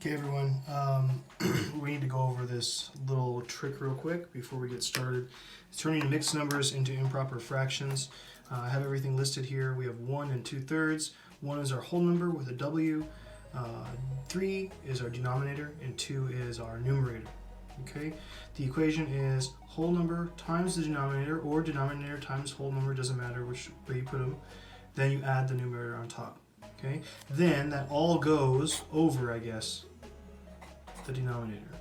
Okay everyone, we need to go over this little trick real quick before we get started. It's turning mixed numbers into improper fractions. I have everything listed here. We have 1 and 2/3. 1 is our whole number with a W. 3 is our denominator and 2 is our numerator. Okay, the equation is whole number times the denominator, or denominator times whole number, doesn't matter which way you put them. Then you add the numerator on top. Okay, then that all goes over, I guess, the denominator.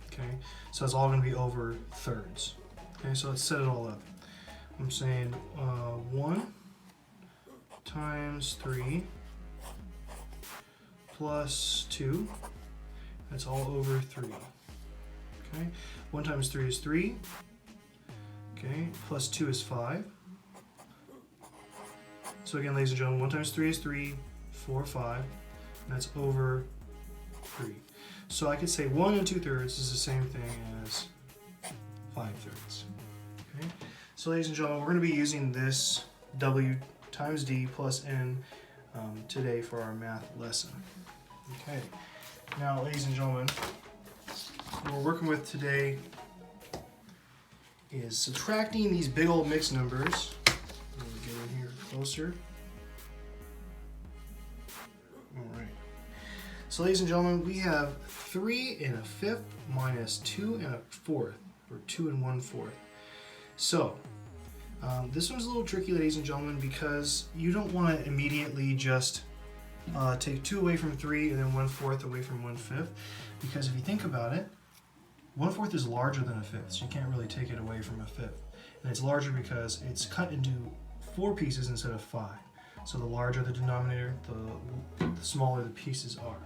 Okay, so it's all going to be over thirds. Okay, so let's set it all up. I'm saying 1 times 3 plus 2, that's all over 3. Okay, 1 times 3 is 3. Okay, plus 2 is 5. So again, ladies and gentlemen, 1 times 3 is 3, 4, 5, and that's over 3. So I could say 1 and 2/3 is the same thing as 5/3. Okay? So ladies and gentlemen, we're going to be using this W times D plus N today for our math lesson. Okay. Now, ladies and gentlemen, what we're working with today is subtracting these big old mixed numbers. Let me get in here closer. Alright. So ladies and gentlemen, we have 3 1/5 minus 2 1/4, or 2 1/4. So, this one's a little tricky, ladies and gentlemen, because you don't want to immediately just take 2 away from 3 and then 1/4 away from 1/5, because if you think about it, 1/4 is larger than 1/5, so you can't really take it away from 1/5. And it's larger because it's cut into 4 pieces instead of 5. So the larger the denominator, the smaller the pieces are.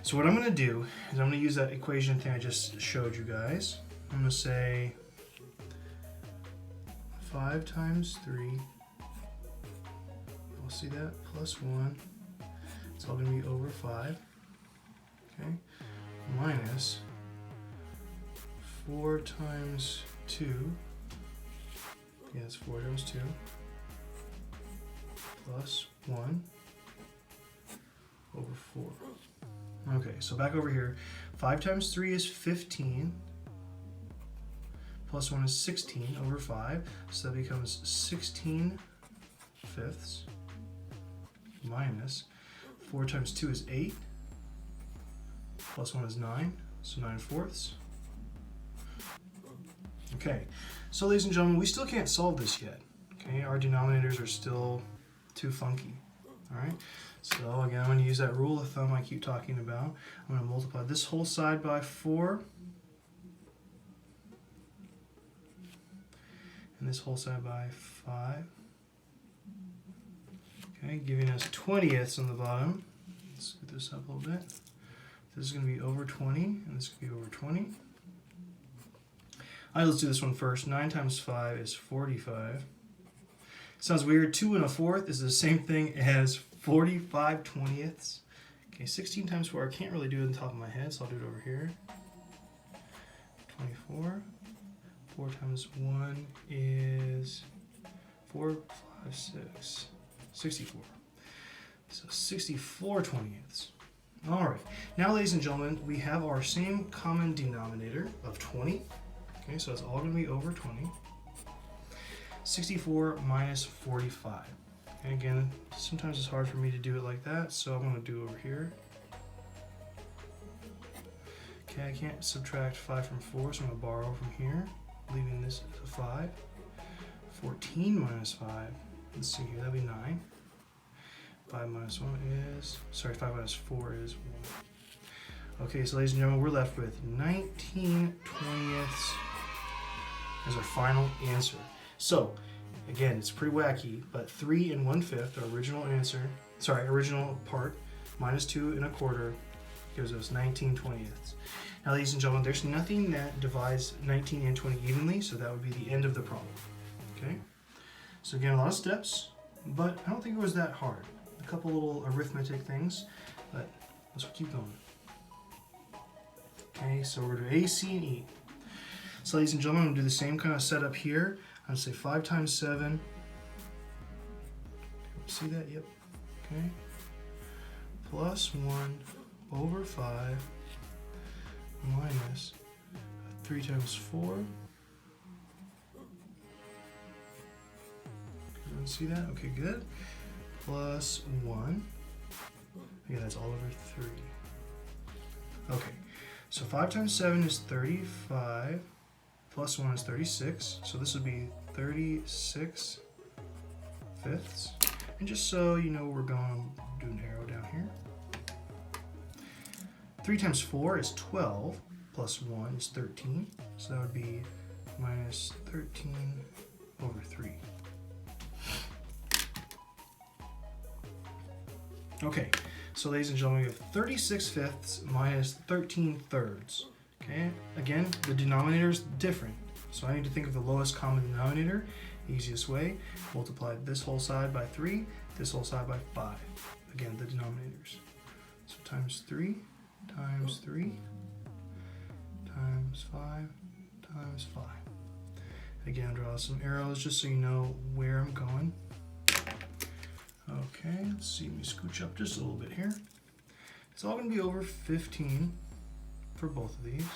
So what I'm going to do is I'm going to use that equation thing I just showed you guys. I'm going to say 5 times 3, you'll see that, plus 1, it's all going to be over 5, okay, minus 4 times 2, yeah, it's 4 times 2, plus 1 over 4. Okay, so back over here, 5 times 3 is 15, plus 1 is 16 over 5, so that becomes 16/5, minus 4 times 2 is 8, plus 1 is 9, so 9/4. Okay, so ladies and gentlemen, we still can't solve this yet. Okay, our denominators are still too funky. Alright, so again, I'm going to use that rule of thumb I keep talking about. I'm going to multiply this whole side by 4, and this whole side by 5. Okay, giving us 20ths on the bottom. Let's scoot this up a little bit. This is going to be over 20, and this is going to be over 20. Alright, let's do this one first. 9 times 5 is 45. Sounds weird. 2 1/4 is the same thing as 45/20. Okay, 16 times 4. I can't really do it on the top of my head, so I'll do it over here. 24. 4 times 1 is 4, 5, 6, 64. So 64/20. Alright, now ladies and gentlemen, we have our same common denominator of 20. Okay, so it's all going to be over 20. 64 minus 45. And again, sometimes it's hard for me to do it like that, so I'm going to do it over here. Okay, I can't subtract 5 from 4, so I'm going to borrow from here, leaving this as a 5. 14 minus 5, let's see here, that'd be 9. 5 minus 1 is, sorry, 5 minus 4 is 1. Okay, so ladies and gentlemen, we're left with 19/20 as our final answer. So, again, it's pretty wacky, but 3 1/5, our original answer, sorry, original part, minus 2 1/4 gives us 19/20. Now, ladies and gentlemen, there's nothing that divides 19 and 20 evenly, so that would be the end of the problem. Okay? So again, a lot of steps, but I don't think it was that hard. A couple little arithmetic things, but let's keep going. Okay, so we're going to do A, C, and E. So ladies and gentlemen, I'm going to do the same kind of setup here. I'm going to say 5 times 7. See that? Yep. Okay. Plus 1 over 5 minus 3 times 4. Everyone see that? Okay, good. Plus 1. Again, that's all over 3. Okay, so 5 times 7 is 35. Plus 1 is 36. So this would be 36 fifths. And just so you know, we're going to do an arrow down here. 3 times 4 is 12. Plus 1 is 13. So that would be minus 13 over 3. Okay, so ladies and gentlemen, we have 36 fifths minus 13 thirds. Okay, again, the denominator is different. So I need to think of the lowest common denominator. Easiest way, multiply this whole side by 3, this whole side by 5. Again, the denominators. So times 3 times 3 times 5 times 5. Again, draw some arrows just so you know where I'm going. Okay, let's see, let me scooch up just a little bit here. It's all going to be over 15 for both of these.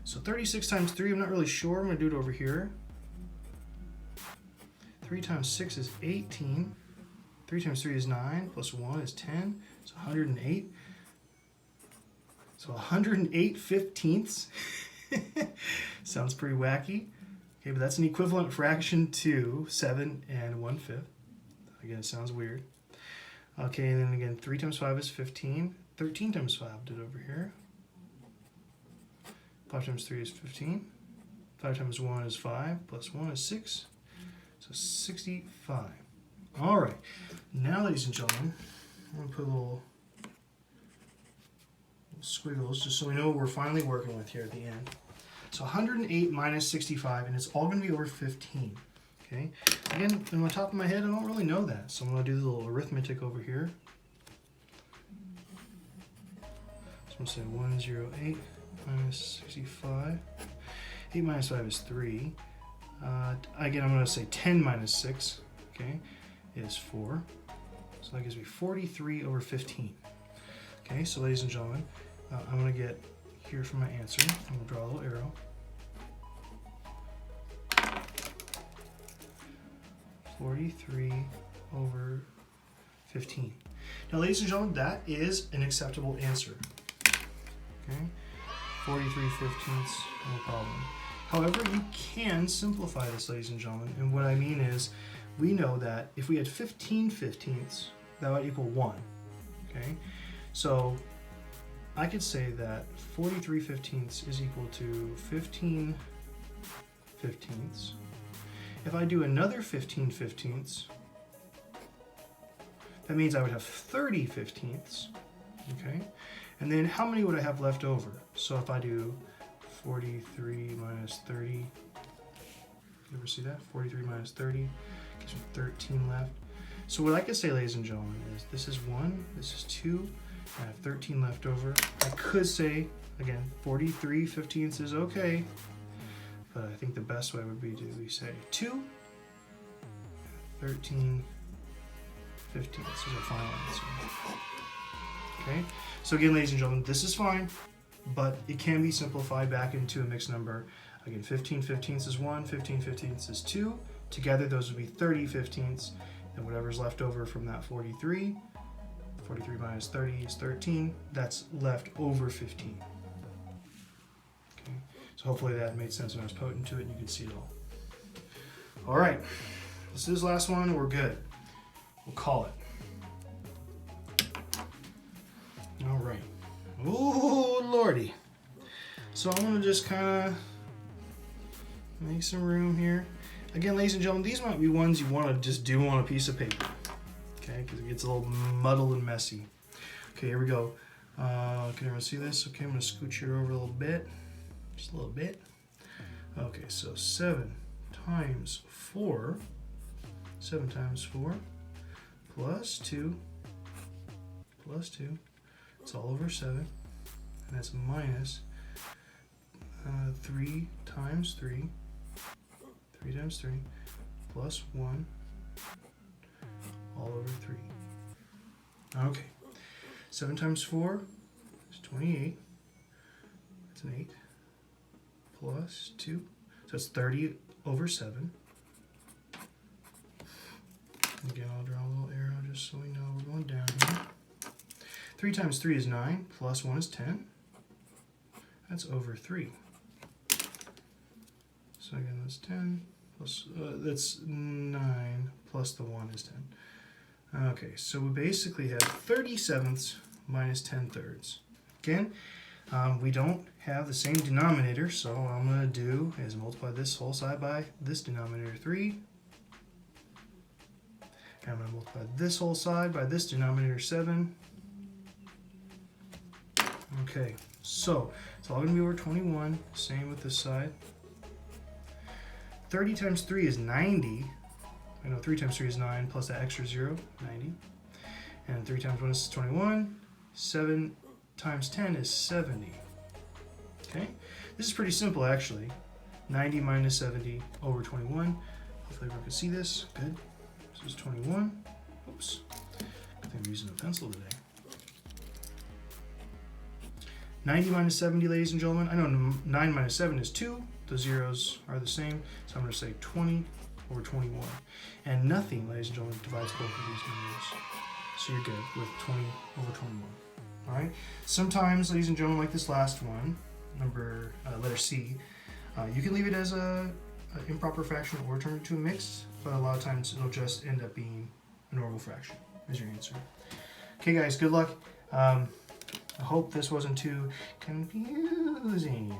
So 36 times 3, I'm not really sure. I'm going to do it over here. 3 times 6 is 18. 3 times 3 is 9, plus 1 is 10. So 108. So 108 fifteenths. Sounds pretty wacky. Okay, but that's an equivalent fraction to 7 and 1/5. Again, it sounds weird. Okay, and then again, 3 times 5 is 15. 13 times 5 did over here. 5 times 3 is 15. 5 times 1 is 5, plus 1 is 6. So 65. All right, now, ladies and gentlemen, I'm going to put little squiggles just so we know what we're finally working with here at the end. So 108 minus 65, and it's all going to be over 15. Okay. Again, on the top of my head, I don't really know that, so I'm going to do the little arithmetic over here. So I'm going to say 108 minus 65. 8 minus 5 is 3. Again, I'm going to say 10 minus 6, okay, is 4. So that gives me 43 over 15. Okay, so ladies and gentlemen, I'm going to get here for my answer. I'm going to draw a little arrow. 43 over 15. Now, ladies and gentlemen, that is an acceptable answer. Okay, 43 fifteenths, no problem. However, you can simplify this, ladies and gentlemen, and what I mean is, we know that if we had 15 fifteenths, that would equal 1. Okay, so I could say that 43 fifteenths is equal to 15 fifteenths. If I do another 15 fifteenths, that means I would have 30 fifteenths, okay? And then how many would I have left over? So if I do 43 minus 30, you ever see that? 43 minus 30 gives me 13 left. So what I could say, ladies and gentlemen, is this is 1, this is 2, I have 13 left over. I could say, again, 43 fifteenths is okay, but I think the best way would be to say 2, 13 fifteenths is our final answer. Okay, so again, ladies and gentlemen, this is fine, but it can be simplified back into a mixed number. Again, 15 fifteenths is 1, 15 fifteenths is 2. Together, those would be 30 fifteenths, and whatever's left over from that 43 minus 30 is 13. That's left over 15. Okay, so hopefully that made sense when I was pointing to it and you could see it all. All right, this is the last one. We're good. We'll call it. All right. Oh, Lordy. So I'm going to just kind of make some room here. Again, ladies and gentlemen, these might be ones you want to just do on a piece of paper. Okay, because it gets a little muddled and messy. Okay, here we go. Can everyone see this? Okay, I'm going to scooch here over a little bit. Just a little bit. Okay, so 7 times 4. 7 times 4 plus 2 plus 2. It's all over 7. And that's minus 3 times 3. 3 times 3 plus 1 all over 3. Okay, 7 times 4 is 28. That's an 8. Plus 2. So it's 30 over 7. Again, I'll draw a little arrow just so we know we're going down here. 3 times 3 is 9. Plus 1 is 10. That's over 3. So again, that's 10. Plus, that's 9. Plus the 1 is 10. Okay, so we basically have 30/7 minus 10/3. Again, we don't have the same denominator, so what I'm going to do is multiply this whole side by this denominator 3. And I'm going to multiply this whole side by this denominator 7. Okay, so it's all going to be over 21. Same with this side. 30 times 3 is 90. I know 3 times 3 is 9 plus that extra 0, 90. And 3 times 1 is 21. 7 times 10 is 70. Okay, this is pretty simple actually. 90 minus 70 over 21. Hopefully everyone can see this. Good. This is 21. Oops. I think I'm using a pencil today. 90 minus 70, ladies and gentlemen. I know 9 minus 7 is 2. The zeros are the same. So I'm going to say 20 over 21. And nothing, ladies and gentlemen, divides both of these numbers. So you're good with 20 over 21. All right. Sometimes, ladies and gentlemen, like this last one, letter C, you can leave it as a improper fraction or turn it to a mixed, but a lot of times it'll just end up being a normal fraction as your answer. Okay, guys, good luck. I hope this wasn't too confusing.